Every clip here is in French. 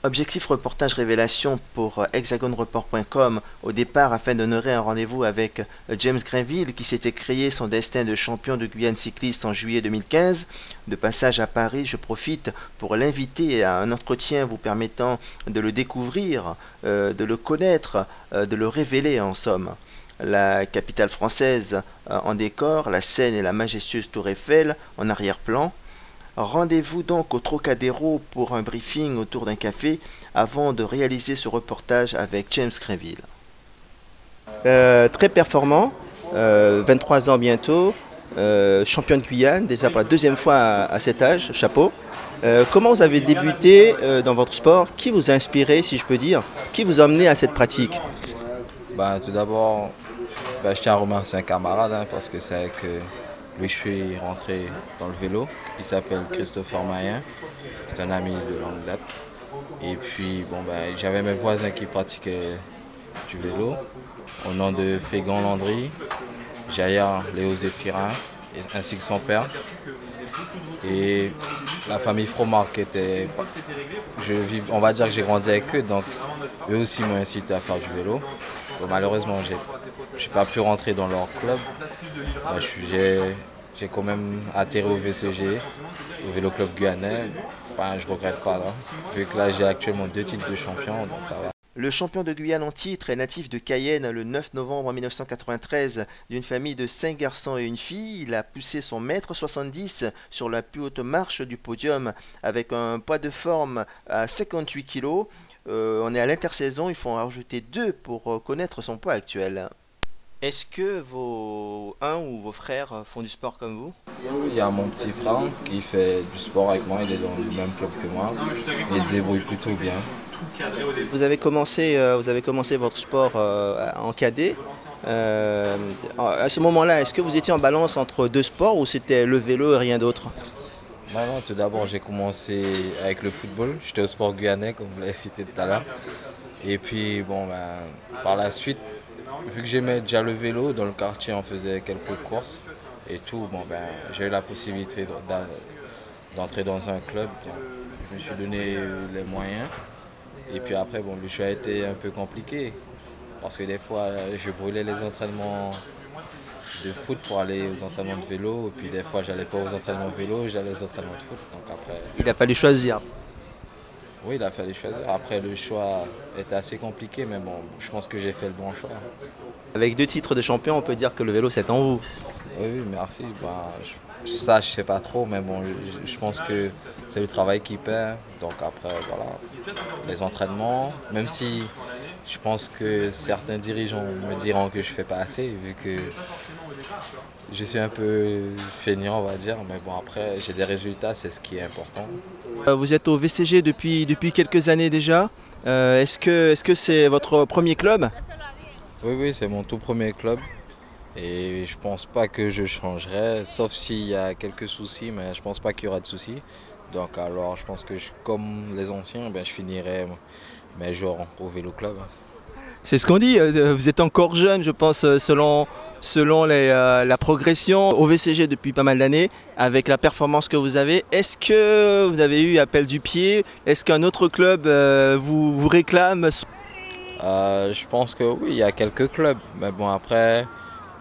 Objectif reportage révélation pour hexagonreport.com au départ afin d'honorer un rendez-vous avec James Greenville qui s'était créé son destin de champion de Guyane cycliste en juillet 2015. De passage à Paris, je profite pour l'inviter à un entretien vous permettant de le découvrir, de le connaître, de le révéler en somme. La capitale française en décor, la Seine et la majestueuse Tour Eiffel en arrière-plan. Rendez-vous donc au Trocadéro pour un briefing autour d'un café avant de réaliser ce reportage avec James Greenville. Très performant, 23 ans bientôt, champion de Guyane, déjà pour la deuxième fois à cet âge, chapeau. Comment vous avez débuté dans votre sport? Qui vous a inspiré, si je peux dire? Qui vous a amené à cette pratique? Tout d'abord, je tiens à remercier un camarade parce que c'est que lui, je suis rentré dans le vélo. Il s'appelle Christopher Mayen, c'est un ami de longue date. Et puis, j'avais mes voisins qui pratiquaient du vélo, au nom de Fégan Landry, Jair Léo Zéphirin, ainsi que son père. Et la famille Fromard qui était... on va dire que j'ai grandi avec eux, donc eux aussi m'ont incité à faire du vélo. Bon, malheureusement, je n'ai pas pu rentrer dans leur club. J'ai quand même atterri au VCG, au Vélo Club Guyanais. Je ne regrette pas là, vu que là j'ai actuellement 2 titres de champion, donc ça va. Le champion de Guyane en titre est natif de Cayenne le 9 novembre 1993 d'une famille de 5 garçons et une fille. Il a poussé son mètre 70 sur la plus haute marche du podium avec un poids de forme à 58 kg. On est à l'intersaison, il faut en rajouter 2 pour connaître son poids actuel. Est-ce que un ou vos frères font du sport comme vous? Oui, il y a mon petit frère qui fait du sport avec moi, il est dans le même club que moi. Il se débrouille plutôt bien. Vous avez commencé votre sport en cadet. À ce moment-là, est-ce que vous étiez en balance entre 2 sports ou c'était le vélo et rien d'autre? Non, tout d'abord j'ai commencé avec le football. J'étais au sport guyanais comme vous l'avez cité tout à l'heure. Et puis par la suite, vu que j'aimais déjà le vélo, dans le quartier on faisait quelques courses et tout, j'ai eu la possibilité d'entrer dans un club. Donc, je me suis donné les moyens. Et puis après, le choix a été un peu compliqué. Parce que des fois, je brûlais les entraînements de foot pour aller aux entraînements de vélo. Et puis des fois, j'allais pas aux entraînements de vélo, j'allais aux entraînements de foot. Donc après... Il a fallu choisir. Oui, il a fallu choisir. Après, le choix était assez compliqué, mais je pense que j'ai fait le bon choix. Avec 2 titres de champion, on peut dire que le vélo, c'est en vous. Oui, merci. Ça, je sais pas trop, mais je pense que c'est le travail qui paie. Donc après, voilà, les entraînements, même si je pense que certains dirigeants me diront que je fais pas assez, vu que je suis un peu feignant, on va dire. Mais après, j'ai des résultats, c'est ce qui est important. Vous êtes au VCG depuis quelques années déjà. Est-ce que c'est votre premier club? Oui, c'est mon tout premier club. Et je pense pas que je changerai, sauf s'il y a quelques soucis, mais je pense pas qu'il y aura de soucis. Donc alors je pense que comme les anciens, je finirai mes jours au vélo club. C'est ce qu'on dit, vous êtes encore jeune, je pense, selon la progression au VCG depuis pas mal d'années, avec la performance que vous avez. Est-ce que vous avez eu appel du pied? Est-ce qu'un autre club vous réclame? Je pense que oui, il y a quelques clubs, mais après...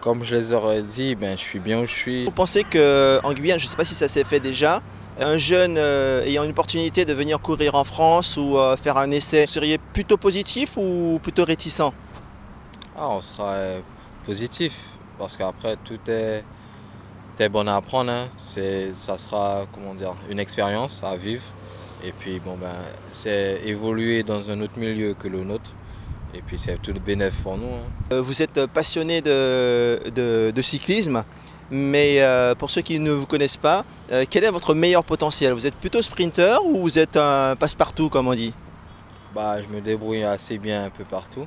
Comme je les aurais dit, je suis bien où je suis. Vous pensez qu'en Guyane, je ne sais pas si ça s'est fait déjà, un jeune ayant une opportunité de venir courir en France ou faire un essai, vous seriez plutôt positif ou plutôt réticent? On sera positif, parce qu'après tout est bon à apprendre. Ça sera une expérience à vivre. Et puis c'est évoluer dans un autre milieu que le nôtre. Et puis c'est tout le bénéfice pour nous. Vous êtes passionné de cyclisme, mais pour ceux qui ne vous connaissent pas, quel est votre meilleur potentiel? Vous êtes plutôt sprinter ou vous êtes un passe-partout comme on dit? Je me débrouille assez bien un peu partout.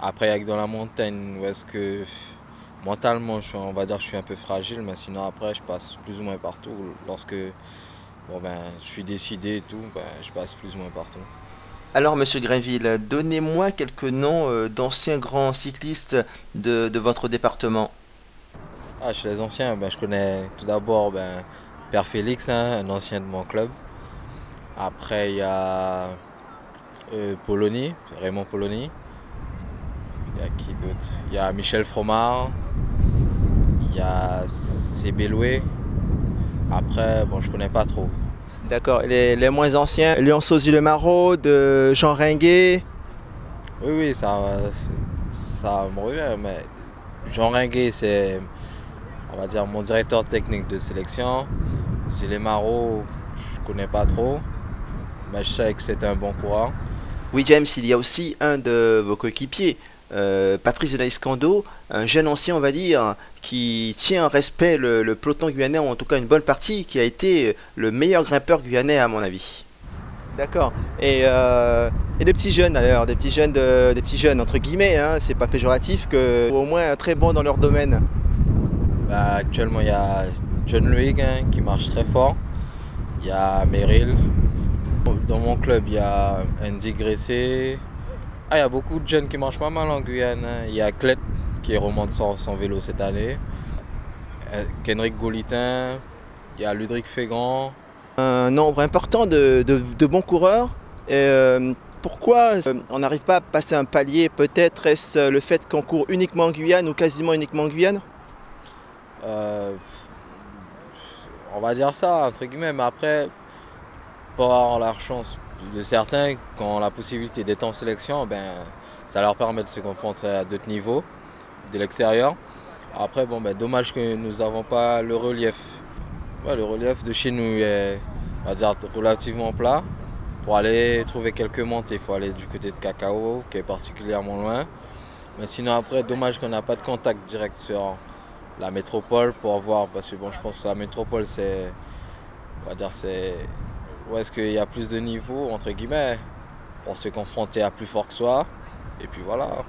Après, avec dans la montagne, où est-ce que mentalement, on va dire que je suis un peu fragile, mais sinon après, je passe plus ou moins partout. Lorsque je suis décidé et tout, je passe plus ou moins partout. Alors, Monsieur Greenville, donnez-moi quelques noms d'anciens grands cyclistes de votre département. Chez les anciens, je connais tout d'abord Père Félix, un ancien de mon club. Après, il y a Polony, Raymond Polony. Il y a qui d'autre? Il y a Michel Fromard. Il y a Cébéloué. Après, bon, je connais pas trop. D'accord. Les moins anciens, Léon Sauzy-Le-Marot, de Jean Ringuet. Oui, ça me revient, mais Jean Ringuet, c'est, on va dire, mon directeur technique de sélection. Zilé Marot, je connais pas trop, mais je sais que c'est un bon coureur. Oui, James, il y a aussi un de vos coéquipiers, Patrice Delaïscando, un jeune ancien, on va dire, qui tient en respect le peloton guyanais, ou en tout cas une bonne partie, qui a été le meilleur grimpeur guyanais à mon avis. D'accord. Et des petits jeunes alors, des petits jeunes entre guillemets, hein, c'est pas péjoratif, que au moins très bons dans leur domaine. Bah, actuellement, il y a John Luig hein, qui marche très fort. Il y a Meryl. Dans mon club, il y a Andy Gressé. Ah, il y a beaucoup de jeunes qui marchent pas mal en Guyane. Hein. Il y a Clet qui remonte son vélo cette année. Kenrick Gaulitin. Il y a Ludwig Fégrand. Un nombre important de bons coureurs. Pourquoi on n'arrive pas à passer un palier? Peut-être est-ce le fait qu'on court uniquement en Guyane ou quasiment uniquement en Guyane? On va dire ça, entre guillemets, mais après, pour avoir la chance de certains, qui ont la possibilité d'être en sélection, ben, ça leur permet de se confronter à d'autres niveaux de l'extérieur. Après, bon, ben, dommage que nous n'avons pas le relief. Ouais, le relief de chez nous est, on va dire, relativement plat. Pour aller trouver quelques montées, il faut aller du côté de Cacao, qui est particulièrement loin. Mais sinon, après, dommage qu'on n'a pas de contact direct sur la métropole pour voir, parce que bon, je pense que la métropole, c'est, on va dire, c'est où est-ce qu'il y a plus de niveaux, entre guillemets, pour se confronter à plus fort que soi. Et puis voilà.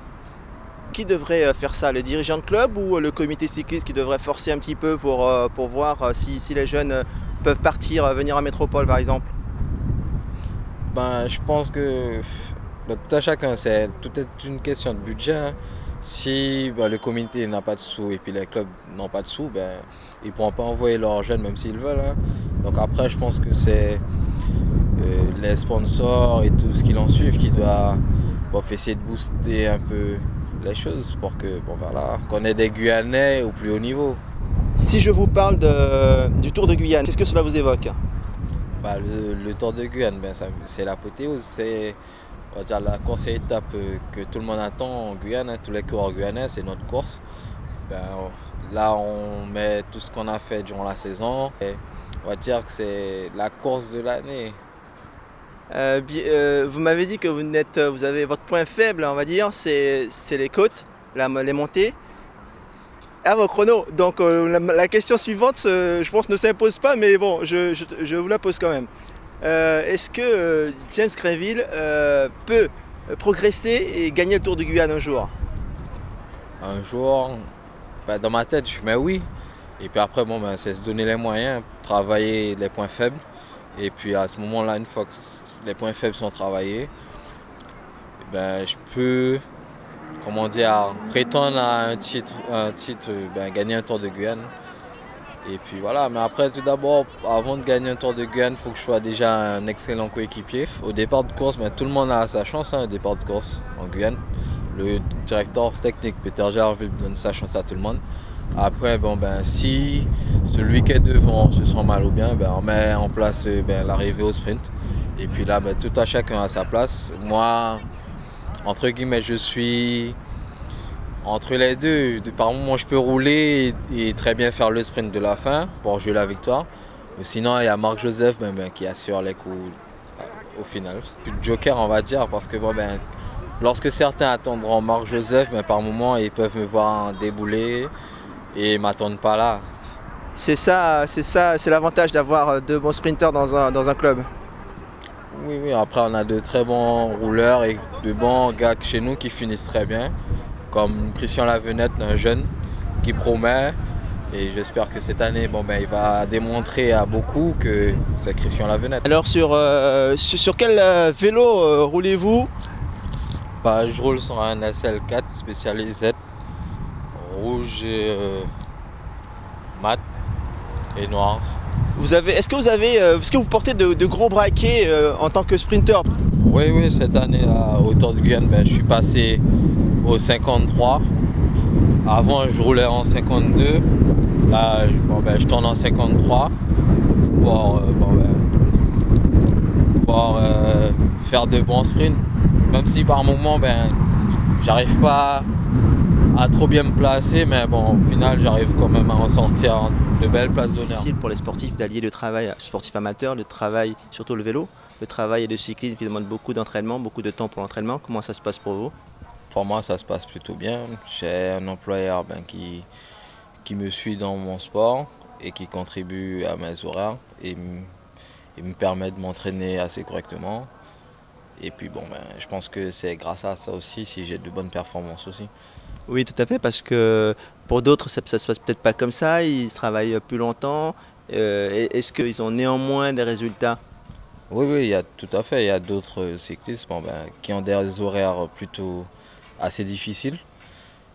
Qui devrait faire ça? Les dirigeants de club ou le comité cycliste qui devrait forcer un petit peu pour voir si les jeunes peuvent partir, venir à métropole par exemple? Ben, je pense que tout à chacun, c'est tout est une question de budget. Hein. Si ben, le comité n'a pas de sous et puis les clubs n'ont pas de sous, ben, ils ne pourront pas envoyer leurs jeunes même s'ils veulent. Hein. Donc après, je pense que c'est les sponsors et tout ce qui l'en suivent qui doivent essayer de booster un peu les choses pour que bon, voilà, qu'on ait des Guyanais au plus haut niveau. Si je vous parle du Tour de Guyane, qu'est-ce que cela vous évoque? Bah, le Tour de Guyane, ben, c'est l'apothéose, c'est on va dire, la course à étapes que tout le monde attend en Guyane, hein, tous les coureurs guyanais, c'est notre course. Ben, là, on met tout ce qu'on a fait durant la saison et on va dire que c'est la course de l'année. Vous m'avez dit que vous avez votre point faible, on va dire, c'est les côtes, les montées. Ah vos chronos, donc la question suivante, je pense, ne s'impose pas, mais bon, je vous la pose quand même. Est-ce que James Grenville peut progresser et gagner le Tour de Guyane un jour? Un jour, ben, dans ma tête, je mets oui. Et puis après, bon, ben, c'est se donner les moyens, travailler les points faibles. Et puis à ce moment-là, une fois que les points faibles sont travaillés, ben, je peux, comment dire, prétendre à un titre ben, gagner un Tour de Guyane. Et puis voilà, mais après tout d'abord, avant de gagner un Tour de Guyane, il faut que je sois déjà un excellent coéquipier. Au départ de course, ben, tout le monde a sa chance, hein, au départ de course en Guyane. Le directeur technique Peter Gerville donne sa chance à tout le monde. Après, bon, ben, si celui qui est devant se sent mal ou bien, ben, on met en place ben, l'arrivée au sprint. Et puis là, ben, tout à chacun à sa place. Moi, entre guillemets, je suis entre les deux. Par moment, je peux rouler et très bien faire le sprint de la fin pour jouer la victoire. Mais sinon, il y a Marc Joseph ben, qui assure les coups au final. Le joker, on va dire, parce que bon, ben, lorsque certains attendront Marc Joseph, ben, par moment, ils peuvent me voir débouler et ne m'attendent pas là. C'est l'avantage d'avoir de bons sprinteurs dans un club. Oui, après, on a de très bons rouleurs et de bons gars chez nous qui finissent très bien. Comme Christian Lavenette, un jeune qui promet. Et j'espère que cette année, bon, ben, il va démontrer à beaucoup que c'est Christian Lavenette. Alors sur quel vélo roulez-vous? Bah, je roule sur un SL4 spécialisé rouge et mat et noir. Est-ce que vous portez de gros braquets en tant que sprinter? Oui, oui, cette année-là, au Tour de Guyane, je suis passé au 53. Avant, je roulais en 52. Là, je tourne en 53 pour pouvoir faire de bons sprints. Même si par moment, j'arrive pas à trop bien me placer, mais bon, au final, j'arrive quand même à en sortir de belles places d'honneur. C'est difficile pour les sportifs d'allier le travail sportif amateur, le travail, surtout le vélo, le travail et le cyclisme qui demande beaucoup d'entraînement, beaucoup de temps pour l'entraînement. Comment ça se passe pour vous? Pour moi, ça se passe plutôt bien. J'ai un employeur qui me suit dans mon sport et qui contribue à mes horaires et me permet de m'entraîner assez correctement. Et puis je pense que c'est grâce à ça aussi si j'ai de bonnes performances aussi. Oui, tout à fait, parce que pour d'autres, ça ne se passe peut-être pas comme ça, ils travaillent plus longtemps. Est-ce qu'ils ont néanmoins des résultats? Oui, oui, tout à fait. Il y a d'autres cyclistes qui ont des horaires plutôt assez difficiles.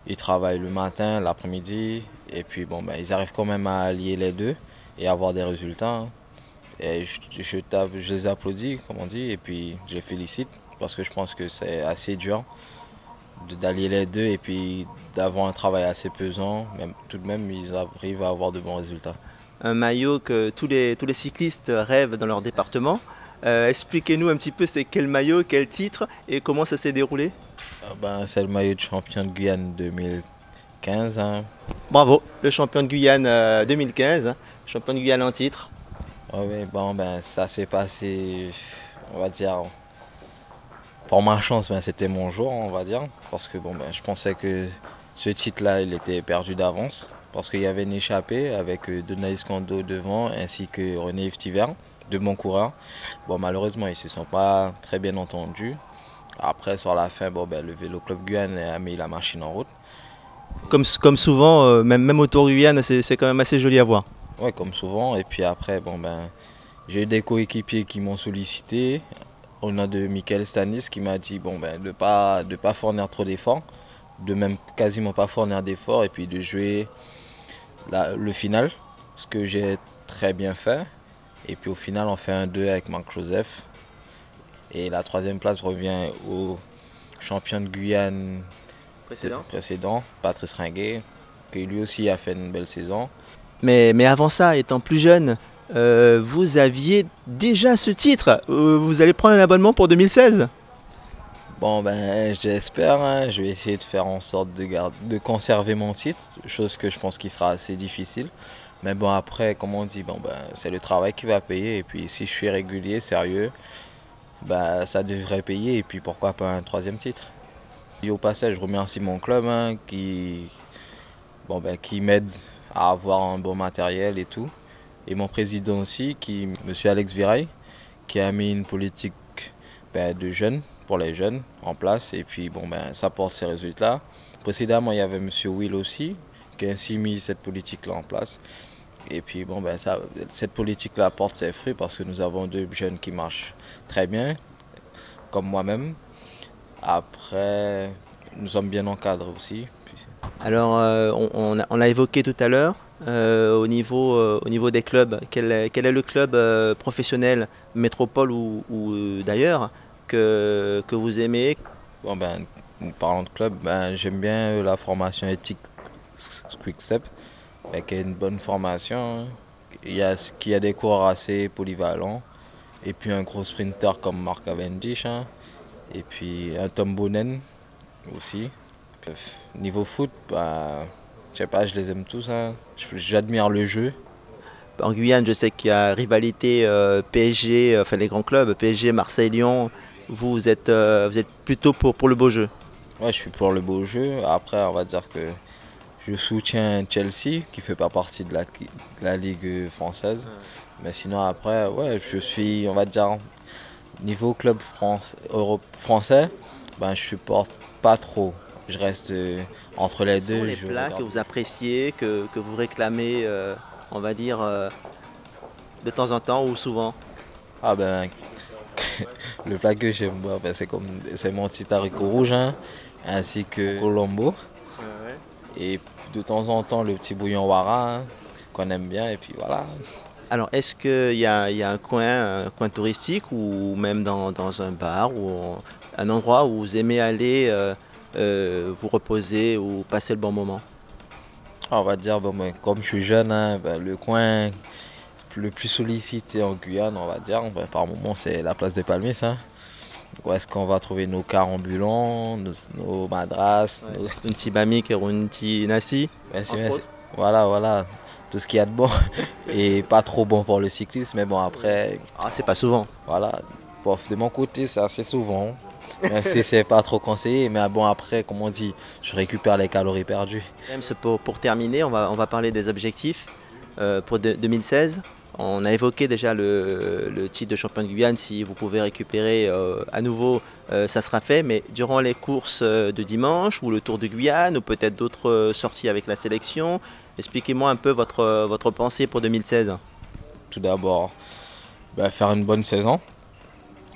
Ils travaillent le matin, l'après-midi, et puis ils arrivent quand même à allier les deux et avoir des résultats. Et je les applaudis, comme on dit, et puis je les félicite parce que je pense que c'est assez dur d'allier les deux et puis d'avoir un travail assez pesant. Même, tout de même, ils arrivent à avoir de bons résultats. Un maillot que tous les cyclistes rêvent dans leur département. Expliquez-nous un petit peu c'est quel maillot, quel titre et comment ça s'est déroulé. C'est le maillot de champion de Guyane 2015. Hein. Bravo, le champion de Guyane 2015, hein, champion de Guyane en titre. Oui, ça s'est passé, on va dire, pour ma chance, c'était mon jour, on va dire, parce que je pensais que ce titre-là, il était perdu d'avance, parce qu'il y avait une échappée avec Denaïs Kondo devant, ainsi que René Yves, de bons coureurs. Malheureusement, ils ne se sont pas très bien entendus. Après, sur la fin, le Vélo Club Guyane a mis la machine en route. Comme souvent, même au Tour Guyane, c'est quand même assez joli à voir. Oui, comme souvent. Et puis après, j'ai eu des coéquipiers qui m'ont sollicité. On a de Michael Stanis qui m'a dit de ne pas fournir trop d'efforts, de même quasiment pas fournir d'efforts et puis de jouer le final, ce que j'ai très bien fait. Et puis au final, on fait un 2 avec Marc Joseph. Et la troisième place revient au champion de Guyane précédent, Patrice Ringuet, qui lui aussi a fait une belle saison. Mais avant ça, étant plus jeune, vous aviez déjà ce titre. Vous allez prendre un abonnement pour 2016? J'espère. Hein. Je vais essayer de faire en sorte de conserver mon titre, chose que je pense qui sera assez difficile. Mais après, comme on dit, c'est le travail qui va payer. Et puis si je suis régulier, sérieux, ça devrait payer. Et puis pourquoi pas un troisième titre. Et au passage, je remercie mon club qui m'aide à avoir un bon matériel et tout. Et mon président aussi, M. Alex Virail, qui a mis une politique de jeunes, pour les jeunes, en place. Et puis ça porte ses résultats. Précédemment, il y avait M. Will aussi, qui a ainsi mis cette politique-là en place. Et puis cette politique-là porte ses fruits parce que nous avons deux jeunes qui marchent très bien, comme moi-même. Après, nous sommes bien encadrés aussi. Alors, on l'a évoqué tout à l'heure, au niveau des clubs, quel est le club professionnel, métropole ou d'ailleurs, que vous aimez? Parlant de club, j'aime bien la formation éthique Quick-Step, qui est une bonne formation. Il y a des coureurs assez polyvalents, et puis un gros sprinter comme Mark Cavendish, et puis un Tom Bonnen aussi. Niveau foot, je sais pas, je les aime tous. J'admire le jeu. En Guyane, je sais qu'il y a rivalité PSG, enfin les grands clubs, PSG, Marseille, Lyon. Vous êtes plutôt pour le beau jeu? Ouais, je suis pour le beau jeu. Après, on va dire que je soutiens Chelsea, qui fait pas partie de la Ligue française. Mais sinon, après, ouais, je suis, on va dire, niveau club français, je supporte pas trop. Je reste entre les deux. Quels sont les plats que vous appréciez, que vous réclamez, on va dire, de temps en temps ou souvent? Le plat que j'aime, c'est mon petit haricot rouge, ainsi que Colombo. Et de temps en temps, le petit bouillon wara, qu'on aime bien. Et puis voilà. Alors, est-ce qu'il y a un coin touristique ou même dans un bar ou un endroit où vous aimez aller vous reposer ou passer le bon moment? On va dire, bon, ben, comme je suis jeune, hein, ben, le coin le plus sollicité en Guyane, on va dire, ben, par moment, c'est la place des Palmiers, hein. Où est-ce qu'on va trouver nos cars ambulants, nos madrasses, Ouais. Un petit bami, un petit nasi, Merci, entre merci. autres. Voilà, voilà, tout ce qu'il y a de bon et pas trop bon pour le cyclisme, mais bon, après, Ah, c'est pas souvent. voilà, bof, de mon côté, c'est assez souvent, même si c'est pas trop conseillé, mais bon, après, comme on dit, je récupère les calories perdues. James, pour terminer, on va parler des objectifs pour 2016. On a évoqué déjà le titre de champion de Guyane. Si vous pouvez récupérer à nouveau, ça sera fait. Mais durant les courses de dimanche ou le Tour de Guyane ou peut-être d'autres sorties avec la sélection, expliquez-moi un peu votre pensée pour 2016. Tout d'abord, ben, faire une bonne saison,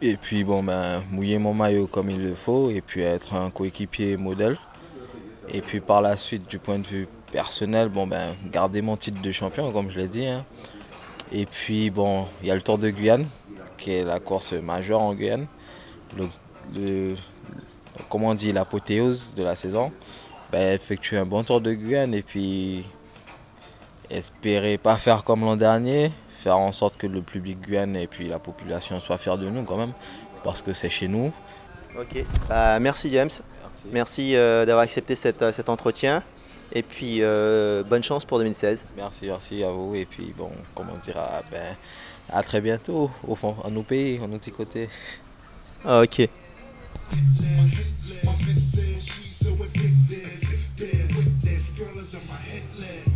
et puis bon, ben, mouiller mon maillot comme il le faut, et puis être un coéquipier modèle. Et puis par la suite, du point de vue personnel, bon, ben, garder mon titre de champion, comme je l'ai dit, hein. Et puis bon, il y a le Tour de Guyane, qui est la course majeure en Guyane. Le, le- Comment on dit, l'apothéose de la saison. Ben, effectuer un bon Tour de Guyane et puis espérer pas faire comme l'an dernier, faire en sorte que le public Guyane et puis la population soient fiers de nous quand même, parce que c'est chez nous. Ok. Merci James. Merci. Merci d'avoir accepté cet entretien. Et puis bonne chance pour 2016. Merci, merci à vous. Et puis bon, comme on dira, ben, à très bientôt au fond, à nos pays, à nos petits côtés. Ah, ok. My bitch says she's so addicted. Bear witness, girl is on my head leg.